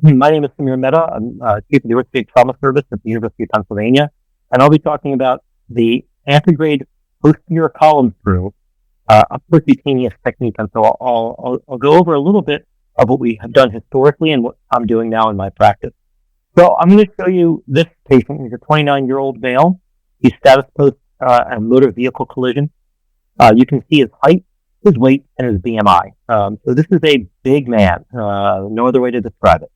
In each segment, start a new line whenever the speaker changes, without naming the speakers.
My name is Samir Mehta. I'm Chief of the Orthopedic Trauma Service at the University of Pennsylvania, and I'll be talking about the Antegrade Posterior column screw, a percutaneous technique. And so I'll go over a little bit of what we have done historically and what I'm doing now in my practice. So I'm going to show you this patient. He's a 29-year-old male. He's status post a motor vehicle collision. You can see his height, his weight, and his BMI. So this is a big man. No other way to describe it.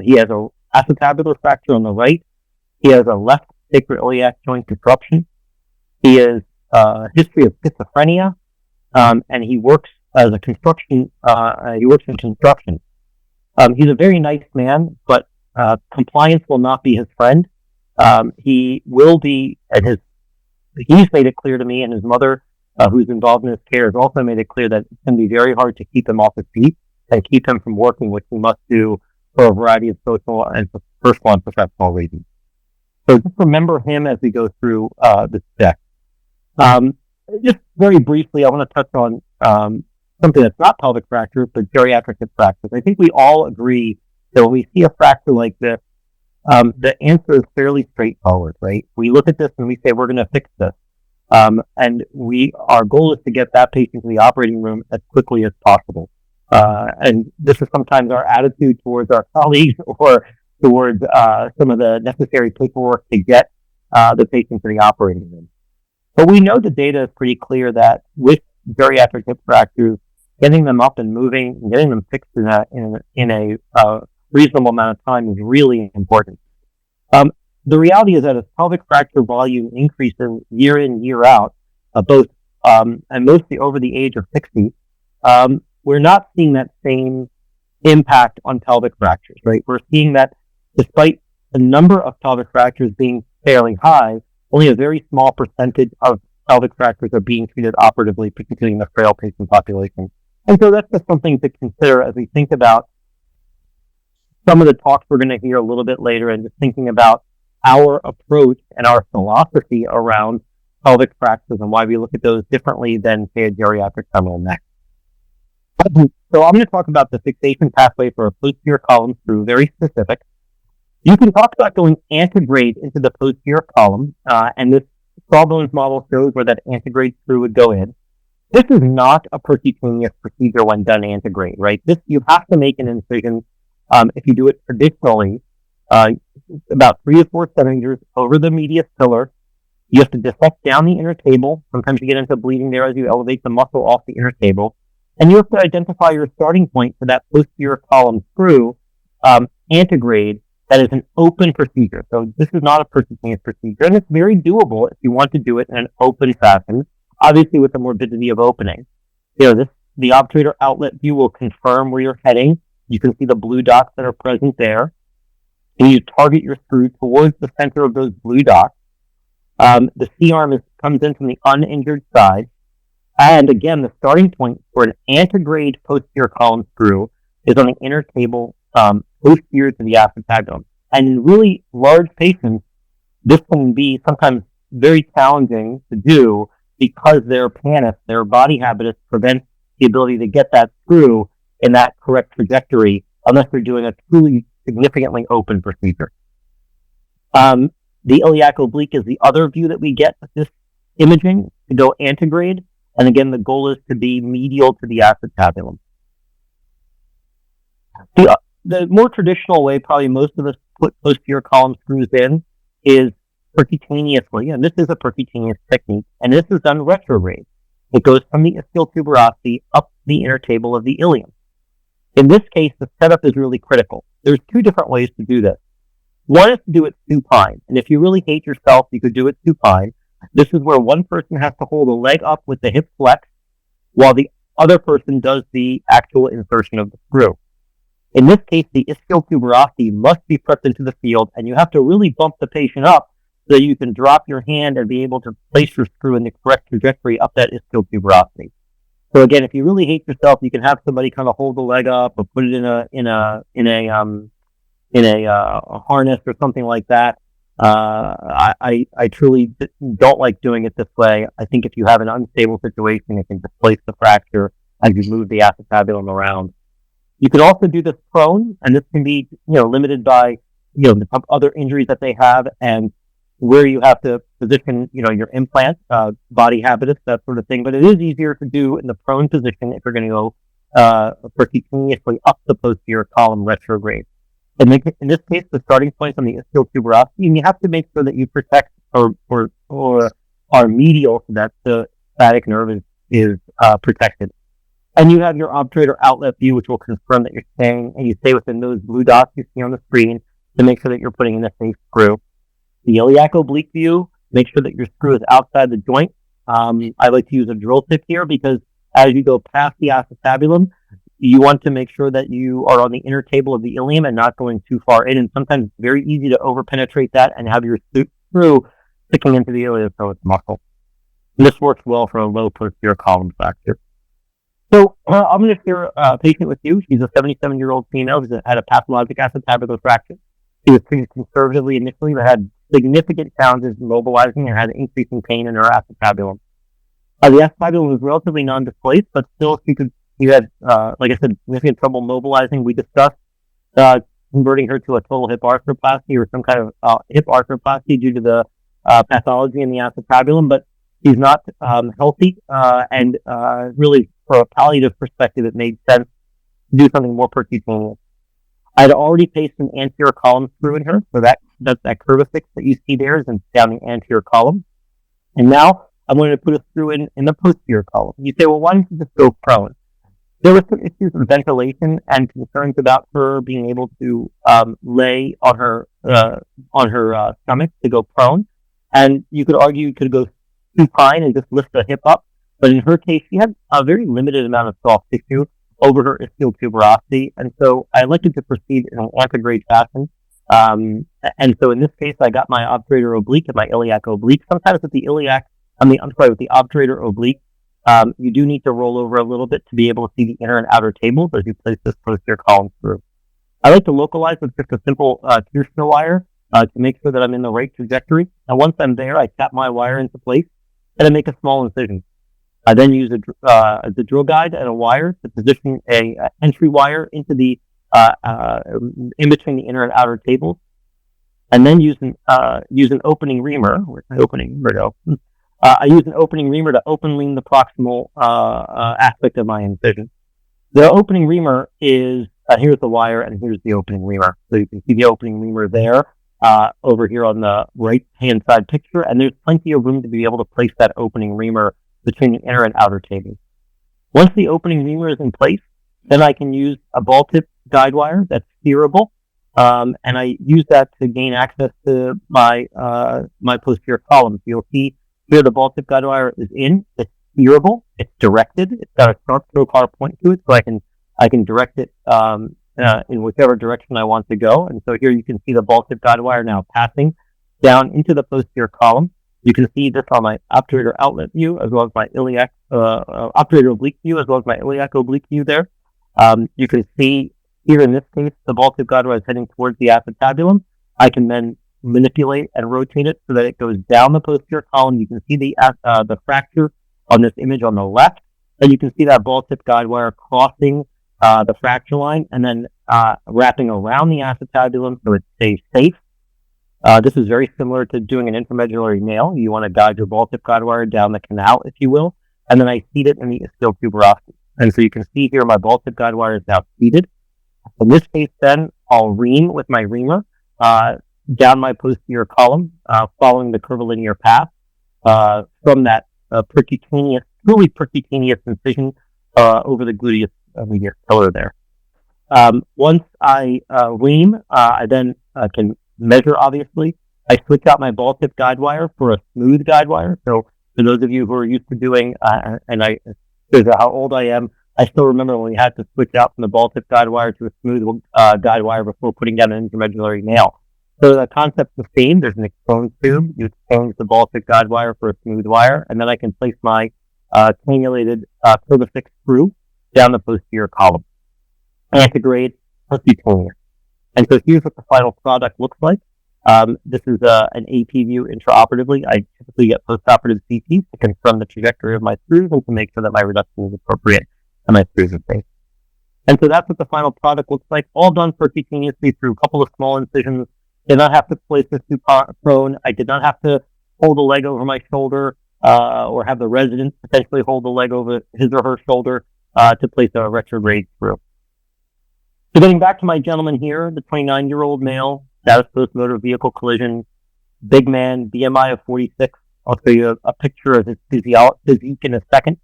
He has a acetabular fracture on the right. He has a left sacroiliac joint disruption. He has a history of schizophrenia, and he works as a construction. He works in construction. He's a very nice man, but compliance will not be his friend. He will be, and he's made it clear to me, and his mother, who's involved in his care, has also made it clear that it's going to be very hard to keep him off his feet and keep him from working, which we must do for a variety of social and personal and professional reasons. So just remember him as we go through this deck. Just very briefly, I want to touch on something that's not pelvic fractures, but geriatric hip fractures. I think we all agree that when we see a fracture like this, the answer is fairly straightforward, right? We look at this and we say, we're going to fix this. And our goal is to get that patient to the operating room as quickly as possible. And this is sometimes our attitude towards our colleagues or towards some of the necessary paperwork to get the patient to the operating room. But we know the data is pretty clear that with geriatric hip fractures, getting them up and moving, and getting them fixed in a reasonable amount of time is really important. The reality is that as pelvic fracture volume increases year in, year out, both and mostly over the age of 60, we're not seeing that same impact on pelvic fractures, right? We're seeing that despite the number of pelvic fractures being fairly high, only a very small percentage of pelvic fractures are being treated operatively, particularly in the frail patient population. And so that's just something to consider as we think about some of the talks we're going to hear a little bit later, and just thinking about our approach and our philosophy around pelvic fractures and why we look at those differently than, say, a geriatric femoral neck. So I'm going to talk about the fixation pathway for a posterior column screw, very specific. You can talk about going antegrade into the posterior column, and this Sawbones model shows where that antegrade screw would go in. This is not a percutaneous procedure when done antegrade, right? You have to make an incision, if you do it traditionally, about 3 to 4 centimeters over the medius pillar. You have to dissect down the inner table. Sometimes you get into bleeding there as you elevate the muscle off the inner table. And you have to identify your starting point for that posterior column screw, antegrade, that is an open procedure. So this is not a percutaneous procedure, and it's very doable if you want to do it in an open fashion, obviously with the morbidity of opening. The obturator outlet view will confirm where you're heading. You can see the blue dots that are present there. And you target your screw towards the center of those blue dots. The C-arm comes in from the uninjured side. And again, the starting point for an antegrade posterior column screw is on the inner table posterior to the acetabulum. And in really large patients, this can be sometimes very challenging to do because their pannus, their body habitus, prevents the ability to get that screw in that correct trajectory unless they're doing a truly significantly open procedure. The iliac oblique is the other view that we get with this imaging to go antegrade. And again, the goal is to be medial to the acetabulum. The more traditional way, probably most of us put posterior column screws in, is percutaneously, and this is a percutaneous technique, and this is done retrograde. It goes from the ischial tuberosity up the inner table of the ilium. In this case, the setup is really critical. There's 2 different ways to do this. One is to do it supine, and if you really hate yourself, you could do it supine. This is where one person has to hold a leg up with the hip flex while the other person does the actual insertion of the screw. In this case, the ischial tuberosity must be pressed into the field, and you have to really bump the patient up so you can drop your hand and be able to place your screw in the correct trajectory up that ischial tuberosity. So again, if you really hate yourself, you can have somebody kind of hold the leg up or put it in a harness or something like that. I truly don't like doing it this way. I think if you have an unstable situation, it can displace the fracture as you move the acetabulum around. You can also do this prone, and this can be, limited by, the other injuries that they have and where you have to position, your implant, body habitus, that sort of thing. But it is easier to do in the prone position if you're going to go percutaneously up the posterior column retrograde. And in this case, the starting point on the ischial tuberosity, and you have to make sure that you protect or are medial so that the sciatic nerve is protected. And you have your obturator outlet view, which will confirm that you're staying, and you stay within those blue dots you see on the screen to make sure that you're putting in a safe screw. The iliac oblique view, make sure that your screw is outside the joint. I like to use a drill tip here because as you go past the acetabulum, you want to make sure that you are on the inner table of the ilium and not going too far in. And sometimes it's very easy to overpenetrate that and have your screw sticking into the iliopsoas muscle. And this works well for a low posterior column fracture. So I'm going to share a patient with you. She's a 77-year-old female who's had a pathologic acetabular fracture. She was treated conservatively initially, but had significant challenges mobilizing and had increasing pain in her acetabulum. The acetabulum was relatively non-displaced, but still she had, like I said, significant trouble mobilizing. We discussed converting her to a total hip arthroplasty or some kind of hip arthroplasty due to the pathology in the acetabulum, but she's not healthy, and really, for a palliative perspective, it made sense to do something more percutaneous. I'd already placed an anterior column screw in her, so that's that curvifix that you see there is down the anterior column. And now I'm going to put a screw in the posterior column. You say, well, why don't you just go prone? There were some issues with ventilation and concerns about her being able to lay on her stomach to go prone. And you could argue you could go supine and just lift the hip up. But in her case, she had a very limited amount of soft tissue over her ischial tuberosity. And so I elected to proceed in an antegrade fashion. And so in this case, I got my obturator oblique and my iliac oblique. Sometimes with the with the obturator oblique, you do need to roll over a little bit to be able to see the inner and outer tables as you place this posterior column through. I like to localize with just a simple Kirschner wire to make sure that I'm in the right trajectory. And once I'm there, I tap my wire into place and I make a small incision. I then use the drill guide and a wire to position a entry wire into the in between the inner and outer tables, and then use an opening reamer. Where's my opening reamer go? I use an opening reamer to open lean the proximal aspect of my incision. The opening reamer is here's the wire and here's the opening reamer. So you can see the opening reamer there over here on the right hand side picture, and there's plenty of room to be able to place that opening reamer between the inner and outer tables. Once the opening reamer is in place, then I can use a ball tip guide wire that's steerable, and I use that to gain access to my posterior column. So you'll see here the ball tip guide wire is in. It's steerable. It's directed. It's got a sharp trocar point to it, so I can direct it in whichever direction I want to go. And so here you can see the ball tip guide wire now passing down into the posterior column. You can see this on my obturator outlet view, as well as my iliac obturator oblique view, as well as my iliac oblique view there. You can see here in this case, the ball tip guide wire is heading towards the acetabulum. I can then manipulate and rotate it so that it goes down the posterior column. You can see the fracture on this image on the left, and you can see that ball tip guide wire crossing the fracture line and then wrapping around the acetabulum so it stays safe. This is very similar to doing an intramedullary nail. You want to guide your ball tip guide wire down the canal, if you will, and then I seat it in the ischial tuberosity. And so you can see here my ball tip guide wire is now seated. In this case, then I'll ream with my reamer down my posterior column, following the curvilinear path from that truly percutaneous incision over the gluteus medius pillar there. Once I ream, I then can measure, obviously. I switch out my ball tip guide wire for a smooth guide wire. So for those of you who are used to doing, because of how old I am, I still remember when we had to switch out from the ball tip guide wire to a smooth guide wire before putting down an intramedullary nail. So the concept's the same. There's an exposed tube. You exchange the ball tip guide wire for a smooth wire, and then I can place my cannulated curvifix screw down the posterior column. Antegrade Posterior. And so here's what the final product looks like. This is an AP view intraoperatively. I typically get postoperative CTs to confirm the trajectory of my screws and to make sure that my reduction is appropriate and my screws are safe. And so that's what the final product looks like, all done percutaneously through a couple of small incisions. Did not have to place this prone. I did not have to hold the leg over my shoulder or have the resident potentially hold the leg over his or her shoulder to place a retrograde screw. So getting back to my gentleman here, the 29-year-old male, status post motor vehicle collision, big man, BMI of 46. I'll show you a picture of his physique in a second.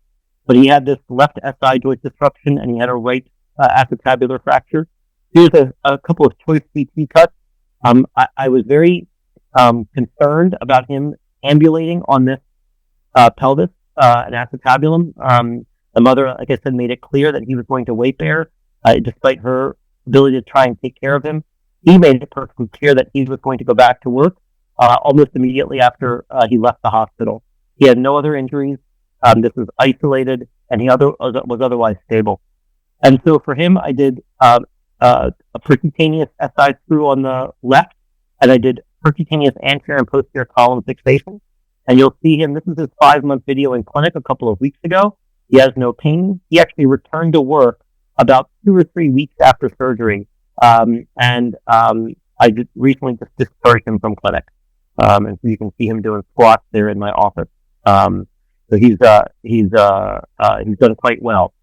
But he had this left SI joint disruption and he had a right acetabular fracture. Here's a couple of choice CT cuts. I was very concerned about him ambulating on this pelvis, an acetabulum. The mother, like I said, made it clear that he was going to weight bear, despite her ability to try and take care of him. He made it perfectly clear that he was going to go back to work almost immediately after he left the hospital. He had no other injuries. This was isolated, and he was otherwise stable. And so for him, I did a percutaneous SI screw on the left, and I did percutaneous anterior and posterior column fixation. And you'll see him, this is his 5-month video in clinic a couple of weeks ago. He has no pain. He actually returned to work about 2 or 3 weeks after surgery. I just recently just discharged him from clinic. And so you can see him doing squats there in my office. So he's done quite well.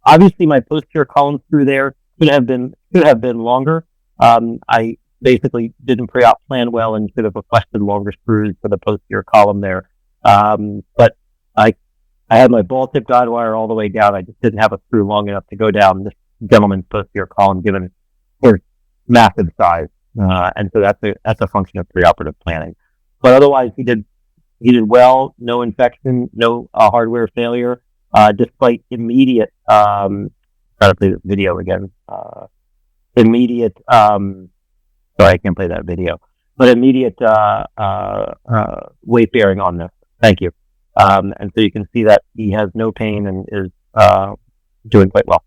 Obviously, my posterior column screw there should have been longer. I basically didn't pre-op plan well and should have requested longer screws for the posterior column there. But I had my ball tip guide wire all the way down. I just didn't have a screw long enough to go down this gentleman's posterior column, given his massive size. And so that's a function of preoperative planning. But otherwise, he did well. No infection, no hardware failure, despite immediate. Try to play this video again. Immediate. Sorry, I can't play that video. But immediate weight bearing on this. Thank you. And so you can see that he has no pain and is doing quite well.